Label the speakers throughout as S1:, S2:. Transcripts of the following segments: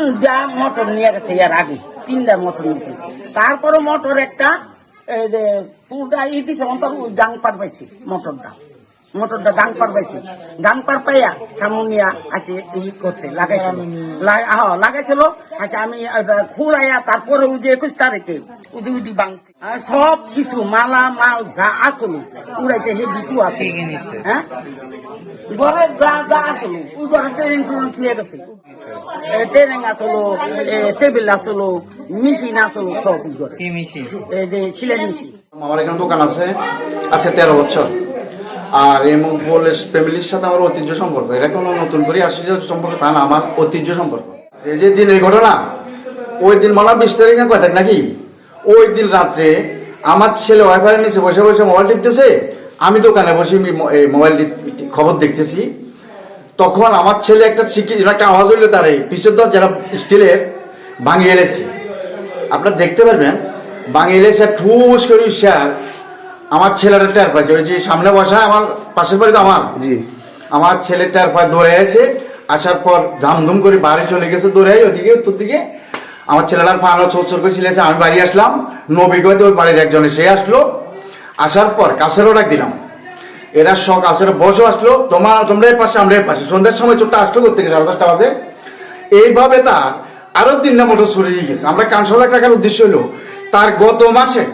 S1: তিনটা মোটর নিয়ে গেছে এর আগে, তিনটা মোটর নিয়েছে। তারপরে মোটর একটা পুরোটা দিছে, ডাং পার পাইছে মোটরটা ডাং পার পাইছে। ডাং পার পাইয়া সামুনিয়া আছে ই করছে, লাগাইছিল। আচ্ছা আমি খুঁড়াইয়া তারপরে ওই যে 21 তারিখে উদি ভাঙছে, সব কিছু মাল যা আসলো উড়াইছে। হে বিটু আছে, হ্যাঁ ঘরে যা আসলো ওই ঘরে ট্রেনিং খেয়ে গেছে। ট্রেনিং আসলো, টেবিল আসলো, মেশিন আসলো, সব ঘরে। এই যে সিলাই মেশিন।
S2: আমার এখানে দোকান আছে 13 বছর। আর এই মকবুলের ফ্যামিলির সাথে আমার ঐতিহ্য সম্পর্ক। এটা কোনো নতুন করে আসি সম্পর্ক তা না, আমার ঐতিহ্য সম্পর্ক। এই যে দিন এই ঘটনা, ওই দিন মালা 20 তারিখে কয় তারিখ নাকি, ওই দিন রাত্রে আমার ছেলে ওয়াইফাই নিচে বসে বসে মোবাইল টিপতেছে, আমি দোকানে বসে মোবাইল খবর দেখতেছি। তখন আমার ছেলে একটা আওয়াজ হইলো, তার এই পিছের দর যারা স্টিলের ভাঙিয়ে এনেছে, আপনারা দেখতে পারবেন, ভাঙিয়ে এনেছে ঠুস করে আমার ছেলেটা টের পাইছে। ওই যে সামনে বসা আমার পাশের বাড়ি তো আমার ছেলে টের পায়, দৌড়ে আছে। আসার পর ধামধুম করে বাড়ি চলে গেছে, দৌড়ে ওদিকে উত্তর দিকে। আমার ছেলেটার পানো চোর করে ছিলেছে। আমি বাড়ি আসলাম, নবীগতে ওই বাড়ির একজনে সে আসলো। আসার পর কাছেরও ডাক দিলাম, এরা সব কাছের বসে আসলো, তোমরা এই পাশে আমরা এই পাশে। সন্ধ্যার সময় চোরটা আসলো করতে গেছে 10:30 বাজে। এইভাবে তার আরো 3টা মোটর চুরি হয়ে গেছে। আমরা 5 লাখ টাকার উদ্দেশ্য হলো তার গত মাসে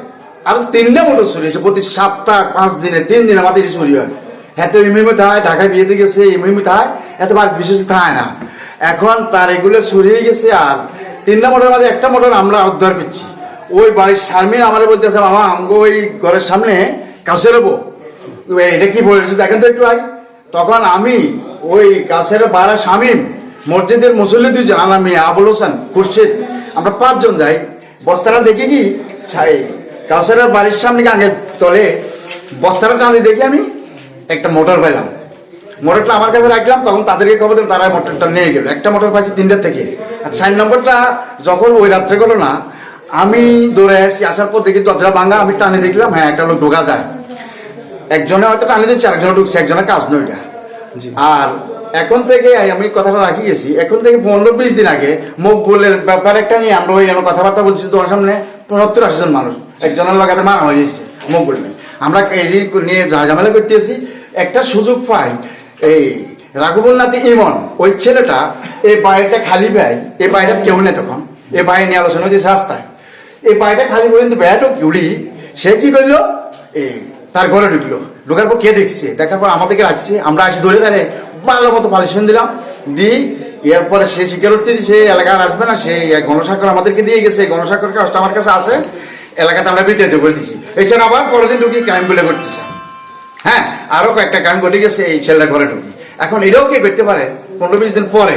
S2: আরো 3টা মোটর চুরি হয়েছে। প্রতি সপ্তাহ 5 দিনে 3 দিনে আমাদের চুরি হয়। এত ইমিমি থায়, ঢাকায় বিয়েতে গেছে, ইমিমি থায়, এত বিশেষ থায় না। এখন তার এগুলো চুরি হয়ে গেছে। আর 3টা মোটরের মাঝে একটা মোটর আমরা উদ্ধার করছি। ওই বাড়ির শারমিন আমার বলতেছে, মামা আমগো ওই ঘরের সামনে কাছের হবো, এটা কি বলেছে দেখেন তো একটু আগে। তখন আমি ওই কাছের বাড়া শামীম, মসজিদের মুসল্লি 2জন, আমি আবুল হোসেন, খুরশিদ, আমরা 5 জন যাই। বস্তাটা দেখি কি কাছের বাড়ির সামনে আগের তলে বস্তাটা টানে দেখি আমি একটা মোটর পাইলাম। মোটরটা আমার কাছে রাখলাম, তখন তাদেরকে খবর দিলাম, তারা মোটরটা নিয়ে গেল। একটা মোটর পাইছি 3টার থেকে। আর 4 নম্বরটা যখন ওই রাত্রে গেল না, আমি দৌড়ে আসি। আসার পর দেখি দরজা ভাঙা। আমি টানে দেখলাম, হ্যাঁ একটা লোক ঢোকা যায়। একজনে হয়তো টানে দিচ্ছে, আরেকজনে ঢুকছে, একজনের কাজ নয় এটা। আর এখন থেকে আমি কথাটা রাখি গেছি, এখন থেকে 15-20 দিন আগে মকবুলের ব্যাপার একটা নিয়ে আমরা ওই কথাবার্তা বলছি তোমার সামনে। 70-80 জন মানুষ একজনের লাগাতে মারা হয়ে যাচ্ছে মকবুল নিয়ে। আমরা এই নিয়ে ঝামেলা করতেছি। একটা সুযোগ পাই, এই রাঘবুল নাতি ইমন, ওই ছেলেটা এই বাড়িটা খালি পায়। এই বাড়িটা কেউ নেই তখন, এই বাড়ি নিয়ে আলোচনা হয়েছে রাস্তায়। এই বাড়িটা খালি পর্যন্ত বেড়াটো কিউড়ি, সে কি করলো, এই তার ঘরে ঢুকলো। ঢুকার পর কে দেখছে, দেখার পর আমাদেরকে আসছে। আমরা আসি ধরে দাঁড়িয়ে ভালো মতো পালিশন দিলাম, দিই। এরপরে সে স্বীকারোক্তি সে এলাকার আসবে না, সেই গণস্বাক্ষর আমাদেরকে দিয়ে গেছে। গণস্বাক্ষর কাজটা আমার কাছে আসে, এলাকাতে আমরা বিতাড়িত করে দিচ্ছি। এছাড়া আবার পরের দিন ঢুকি ক্রাইম বলে করতেছে। হ্যাঁ, আরো কয়েকটা ক্রাইম ঘটে গেছে এই ছেলেটা ঘরে ঢুকি। এখন এটাও কে করতে পারে 15-20 দিন পরে,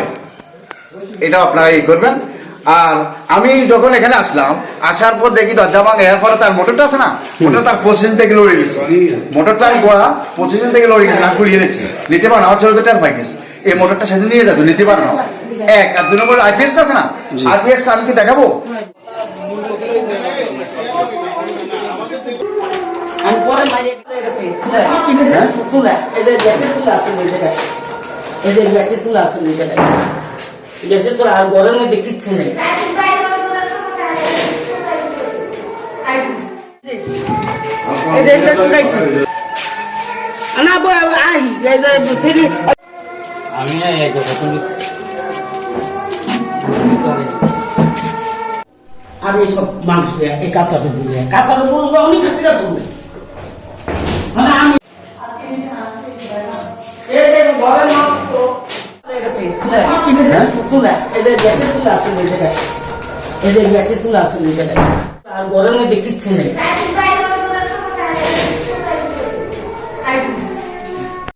S2: এটাও আপনারা এই করবেন। আর আমি যখন এখানে আসলাম, আসার পর দেখি দরজা ভাঙা। এরপরে তার মোটরটা আছে না, মোটর তার পজিশন থেকে লড়ে গেছে। মোটরটা গোড়া পজিশন থেকে লড়ে গেছে, না ঘুরিয়ে নিয়েছে, নিতে পারো না। আমার ছোট টের পাই গেছে, এই মোটরটা সেদিন নিয়ে যাতো, নিতে পারো না। 1 আর 2 নম্বর আইপিএসটা আছে না, আইপিএসটা আমি কি দেখাবো?
S1: আমি পরে চুলা, এই যে গ্যাসের চুলা আছে, এই যে গ্যাসের চুলা আছে, গ্যাসের চুলা। আর ঘরের মধ্যে কিচ্ছু নেই। আমি এইসব মানুষ এই কাঁচাটা বলি, কাঁচাটা বলবো অনেক খাতে যাচ্ছ মানে আমি চুলা, এই যে গ্যাসের চুলা আছে, এই যে গ্যাসের চুলা আছে, আর ঘরের মধ্যে কিচ্ছু নেই।